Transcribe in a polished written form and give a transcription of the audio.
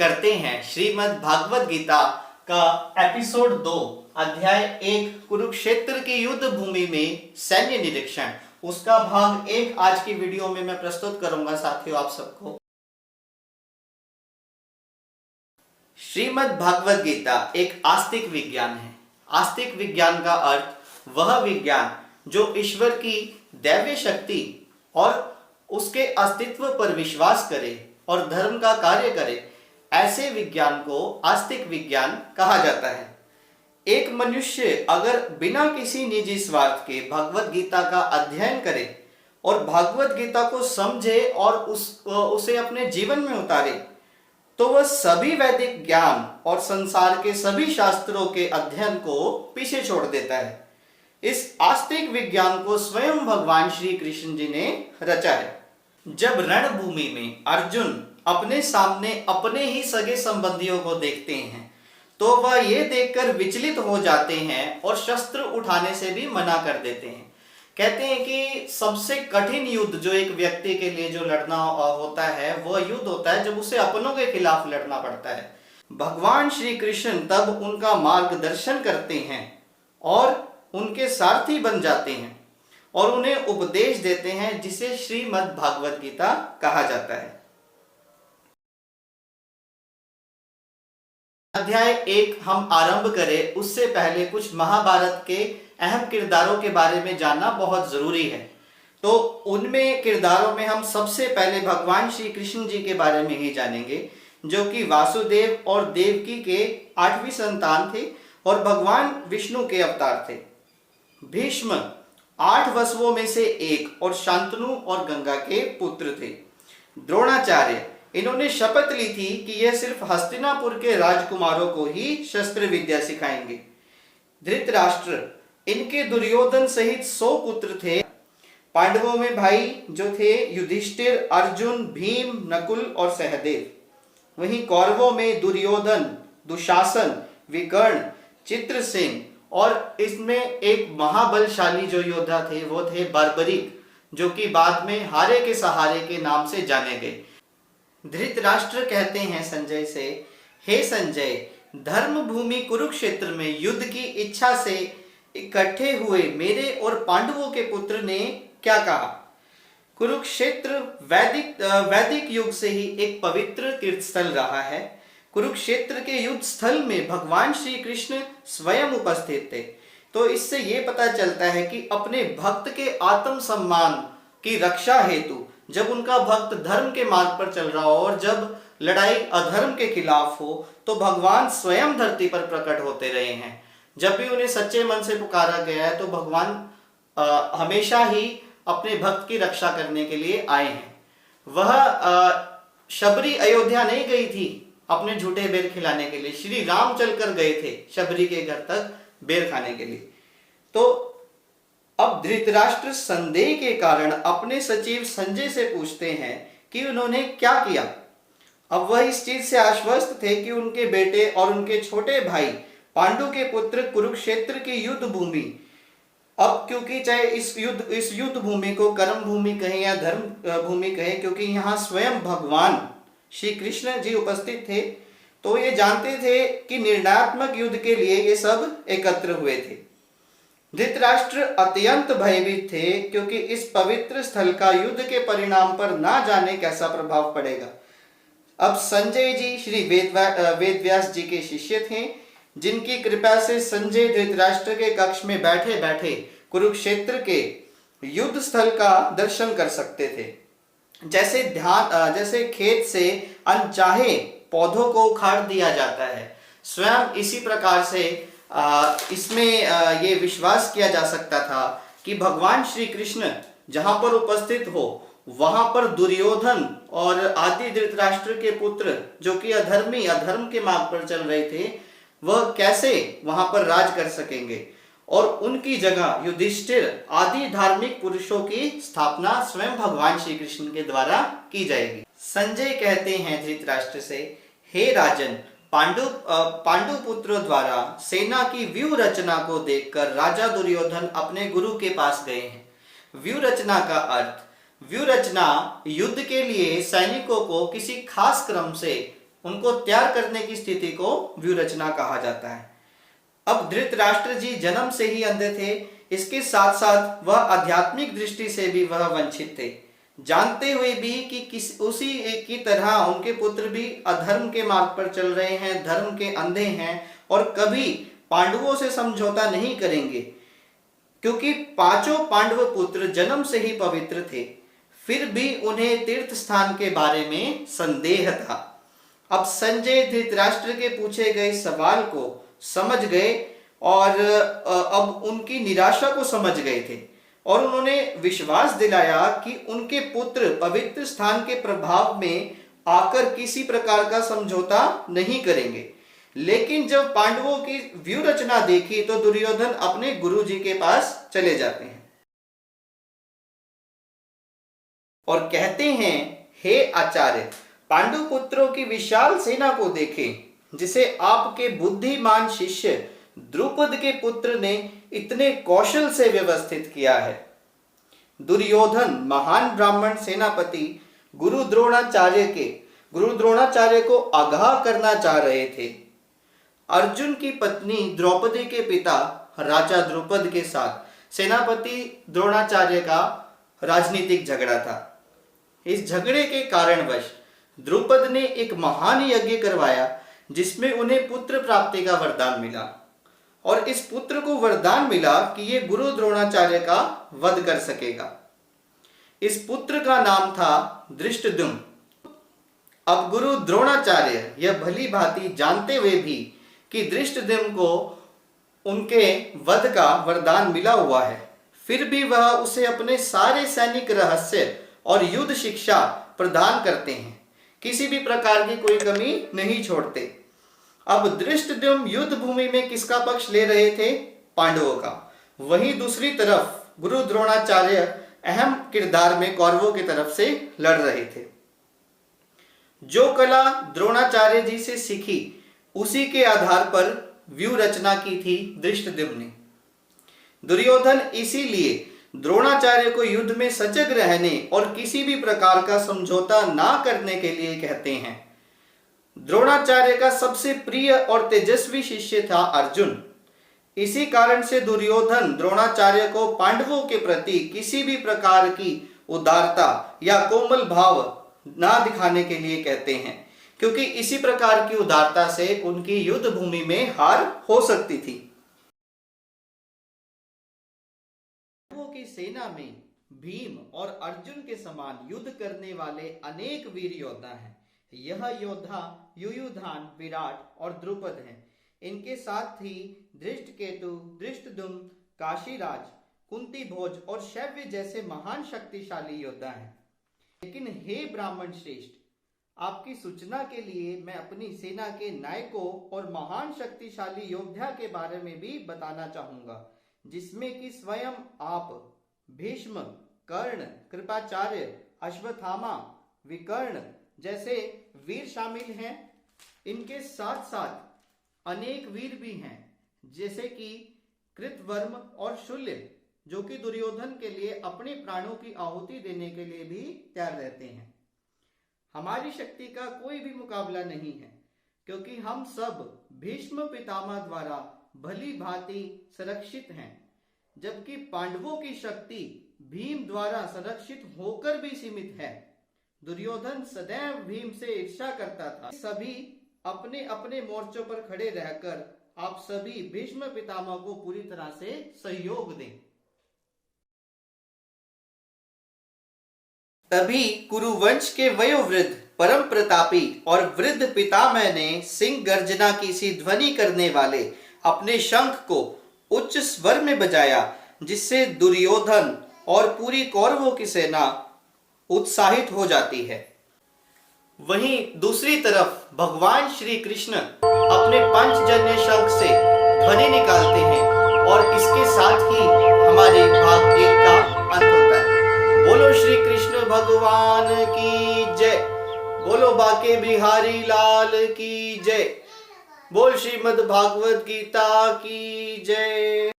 करते हैं श्रीमद् भागवत गीता का एपिसोड 2 अध्याय 1 कुरुक्षेत्र की युद्ध भूमि में सैन्य निरीक्षण, उसका भाग 1 आज की वीडियो में मैं प्रस्तुत करूंगा साथियों आप सबको। श्रीमद् भागवत गीता एक आस्तिक विज्ञान है। आस्तिक विज्ञान का अर्थ वह विज्ञान जो ईश्वर की दैवीय शक्ति और उसके अस्तित्व पर विश्वास करे और धर्म का कार्य करे, ऐसे विज्ञान को आस्तिक विज्ञान कहा जाता है। एक मनुष्य अगर बिना किसी निजी स्वार्थ के भगवत गीता का अध्ययन करे और भगवत गीता को समझे और उसे अपने जीवन में उतारे, तो वह सभी वैदिक ज्ञान और संसार के सभी शास्त्रों के अध्ययन को पीछे छोड़ देता है। इस आस्तिक विज्ञान को स्वयं भगवान श्री कृष्ण जी ने रचा है। जब रणभूमि में अर्जुन अपने सामने अपने ही सगे संबंधियों को देखते हैं तो वह ये देखकर विचलित हो जाते हैं और शस्त्र उठाने से भी मना कर देते हैं। कहते हैं कि सबसे कठिन युद्ध जो एक व्यक्ति के लिए जो लड़ना होता है वह युद्ध होता है जब उसे अपनों के खिलाफ लड़ना पड़ता है। भगवान श्री कृष्ण तब उनका मार्गदर्शन करते हैं और उनके सारथी बन जाते हैं और उन्हें उपदेश देते हैं, जिसे श्रीमद् भागवत गीता कहा जाता है। अध्याय 1 हम आरंभ करें उससे पहले कुछ महाभारत के अहम किरदारों के बारे में जानना बहुत जरूरी है। तो उनमें किरदारों में हम सबसे पहले भगवान श्री कृष्ण जी के बारे में ही जानेंगे, जो कि वासुदेव और देवकी के 8वीं संतान थे और भगवान विष्णु के अवतार थे। भीष्म 8 वसुओं में से एक और शांतनु और गंगा के पुत्र थे। द्रोणाचार्य, इन्होंने शपथ ली थी कि यह सिर्फ हस्तिनापुर के राजकुमारों को ही शस्त्र विद्या सिखाएंगे। धृतराष्ट्र, इनके दुर्योधन सहित 100 पुत्र थे। पांडवों में भाई जो थे युधिष्ठिर, अर्जुन, भीम, नकुल और सहदेव। वहीं कौरवों में दुर्योधन, दुशासन, विकर्ण, चित्रसेन और इसमें एक महाबलशाली जो योद्धा थे वो थे बर्बरीक, जो कि बाद में हारे के सहारे के नाम से जाने गए। धृतराष्ट्र कहते हैं संजय से, हे संजय, धर्म भूमि कुरुक्षेत्र में युद्ध की इच्छा से इकट्ठे हुए मेरे और पांडवों के पुत्र ने क्या कहा। कुरुक्षेत्र वैदिक युग से ही एक पवित्र तीर्थस्थल रहा है। कुरुक्षेत्र के युद्ध स्थल में भगवान श्री कृष्ण स्वयं उपस्थित थे। तो इससे यह पता चलता है कि अपने भक्त के आत्म सम्मान की रक्षा हेतु जब उनका भक्त धर्म के मार्ग पर चल रहा हो और जब लड़ाई अधर्म के खिलाफ हो तो भगवान स्वयं धरती पर प्रकट होते रहे हैं। जब भी उन्हें सच्चे मन से पुकारा गया है तो भगवान हमेशा ही अपने भक्त की रक्षा करने के लिए आए हैं। वह शबरी अयोध्या नहीं गई थी अपने झूठे बेर खिलाने के लिए, श्री राम चलकर गए थे शबरी के घर तक बेर खाने के लिए। तो अब धृतराष्ट्र संदेह के कारण अपने सचिव संजय से पूछते हैं कि उन्होंने क्या किया। अब वह इस चीज से आश्वस्त थे कि उनके बेटे और उनके छोटे भाई पांडु के पुत्र कुरुक्षेत्र की युद्ध भूमि, अब क्योंकि चाहे इस युद्ध भूमि को कर्म भूमि कहें या धर्म भूमि कहें, क्योंकि यहाँ स्वयं भगवान श्री कृष्ण जी उपस्थित थे, तो ये जानते थे कि निर्णयात्मक युद्ध के लिए ये सब एकत्र हुए थे। धृतराष्ट्र अत्यंत भयभीत थे क्योंकि इस पवित्र स्थल का युद्ध के परिणाम पर ना जाने कैसा प्रभाव पड़ेगा। अब संजय जी श्री वेदव्यास जी के शिष्य थे, जिनकी कृपा से संजय धृतराष्ट्र के कक्ष में बैठे बैठे कुरुक्षेत्र के युद्ध स्थल का दर्शन कर सकते थे। जैसे खेत से अनचाहे पौधों को उखाड़ दिया जाता है, स्वयं इसी प्रकार से इसमें ये विश्वास किया जा सकता था कि भगवान श्री कृष्ण जहां पर उपस्थित हो वहां पर दुर्योधन और आदि धृतराष्ट्र के पुत्र जो कि अधर्म के मार्ग पर चल रहे थे, वह कैसे वहां पर राज कर सकेंगे और उनकी जगह युधिष्ठिर आदि धार्मिक पुरुषों की स्थापना स्वयं भगवान श्री कृष्ण के द्वारा की जाएगी। संजय कहते हैं धृतराष्ट्र से, हे राजन, पांडु पुत्रों द्वारा सेना की व्यूह रचना को देखकर राजा दुर्योधन अपने गुरु के पास गए हैं। व्यूह रचना का अर्थ, व्यूह रचना युद्ध के लिए सैनिकों को किसी खास क्रम से उनको तैयार करने की स्थिति को व्यूह रचना कहा जाता है। अब धृतराष्ट्र जी जन्म से ही अंधे थे, इसके साथ साथ वह आध्यात्मिक दृष्टि से भी वह वंचित थे, जानते हुए भी कि उसी एक की तरह उनके पुत्र भी अधर्म के मार्ग पर चल रहे हैं, धर्म के अंधे हैं और कभी पांडवों से समझौता नहीं करेंगे, क्योंकि पांचों पांडव पुत्र जन्म से ही पवित्र थे, फिर भी उन्हें तीर्थ स्थान के बारे में संदेह था। अब संजय धृतराष्ट्र के पूछे गए सवाल को समझ गए और अब उनकी निराशा को समझ गए थे और उन्होंने विश्वास दिलाया कि उनके पुत्र पवित्र स्थान के प्रभाव में आकर किसी प्रकार का समझौता नहीं करेंगे। लेकिन जब पांडवों की व्यूह रचना देखी तो दुर्योधन अपने गुरु जी के पास चले जाते हैं और कहते हैं, हे आचार्य, पांडु पुत्रों की विशाल सेना को देखें, जिसे आपके बुद्धिमान शिष्य द्रुपद के पुत्र ने इतने कौशल से व्यवस्थित किया है। दुर्योधन महान ब्राह्मण सेनापति गुरु द्रोणाचार्य को आगाह करना चाह रहे थे। अर्जुन की पत्नी द्रौपदी के पिता राजा द्रुपद के साथ सेनापति द्रोणाचार्य का राजनीतिक झगड़ा था। इस झगड़े के कारणवश द्रुपद ने एक महान यज्ञ करवाया जिसमें उन्हें पुत्र प्राप्ति का वरदान मिला और इस पुत्र को वरदान मिला कि ये गुरु द्रोणाचार्य का वध कर सकेगा। इस पुत्र का नाम था धृष्टद्युम्न। अब गुरु द्रोणाचार्य यह भली भांति जानते हुए भी कि धृष्टद्युम्न को उनके वध का वरदान मिला हुआ है, फिर भी वह उसे अपने सारे सैनिक रहस्य और युद्ध शिक्षा प्रदान करते हैं, किसी भी प्रकार की कोई कमी नहीं छोड़ते। अब धृष्टद्युम्न युद्ध भूमि में किसका पक्ष ले रहे थे? पांडवों का। वहीं दूसरी तरफ गुरु द्रोणाचार्य अहम किरदार में कौरवों की तरफ से लड़ रहे थे। जो कला द्रोणाचार्य जी से सीखी उसी के आधार पर व्यूह रचना की थी धृष्टद्युम्न ने। दुर्योधन इसीलिए द्रोणाचार्य को युद्ध में सजग रहने और किसी भी प्रकार का समझौता ना करने के लिए कहते हैं। द्रोणाचार्य का सबसे प्रिय और तेजस्वी शिष्य था अर्जुन। इसी कारण से दुर्योधन द्रोणाचार्य को पांडवों के प्रति किसी भी प्रकार की उदारता या कोमल भाव ना दिखाने के लिए कहते हैं, क्योंकि इसी प्रकार की उदारता से उनकी युद्ध भूमि में हार हो सकती थी। पांडवों की सेना में भीम और अर्जुन के समान युद्ध करने वाले अनेक वीर योद्धा हैं। यह योद्धा युयुधान, विराट और द्रुपद हैं। इनके साथ ही धृष्टकेतु, धृष्टद्युम्न, काशीराज, कुंती भोज और शैव्य जैसे महान शक्तिशाली योद्धा हैं। लेकिन हे ब्राह्मण श्रेष्ठ, आपकी सूचना के लिए मैं अपनी सेना के नायकों और महान शक्तिशाली योद्धा के बारे में भी बताना चाहूंगा, जिसमें कि स्वयं आप, भीष्म, कर्ण, कृपाचार्य, अश्वत्थामा, विकर्ण जैसे वीर शामिल हैं। इनके साथ साथ अनेक वीर भी हैं, जैसे कि कृतवर्म और शल्य, जो कि दुर्योधन के लिए अपने प्राणों की आहुति देने के लिए भी तैयार रहते हैं। हमारी शक्ति का कोई भी मुकाबला नहीं है, क्योंकि हम सब भीष्म पितामह द्वारा भली भांति संरक्षित हैं, जबकि पांडवों की शक्ति भीम द्वारा संरक्षित होकर भी सीमित है। दुर्योधन सदैव भीम से ईर्ष्या करता था। सभी अपने अपने मोर्चों पर खड़े रहकर आप सभी भीष्म पितामह को पूरी तरह से सहयोग दें। तभी कुरुवंश के वयोवृद्ध, परम प्रतापी और वृद्ध पितामह ने सिंह गर्जना की सी ध्वनि करने वाले अपने शंख को उच्च स्वर में बजाया, जिससे दुर्योधन और पूरी कौरवों की सेना उत्साहित हो जाती है। वहीं दूसरी तरफ भगवान श्री कृष्ण अपने पंचजन्य शंख से ध्वनि निकालते हैं और इसके साथ ही हमारे भाग 1 का अंत होता है। बोलो श्री कृष्ण भगवान की जय। बोलो बाके बिहारी लाल की जय। बोल श्रीमद् भागवत गीता की जय।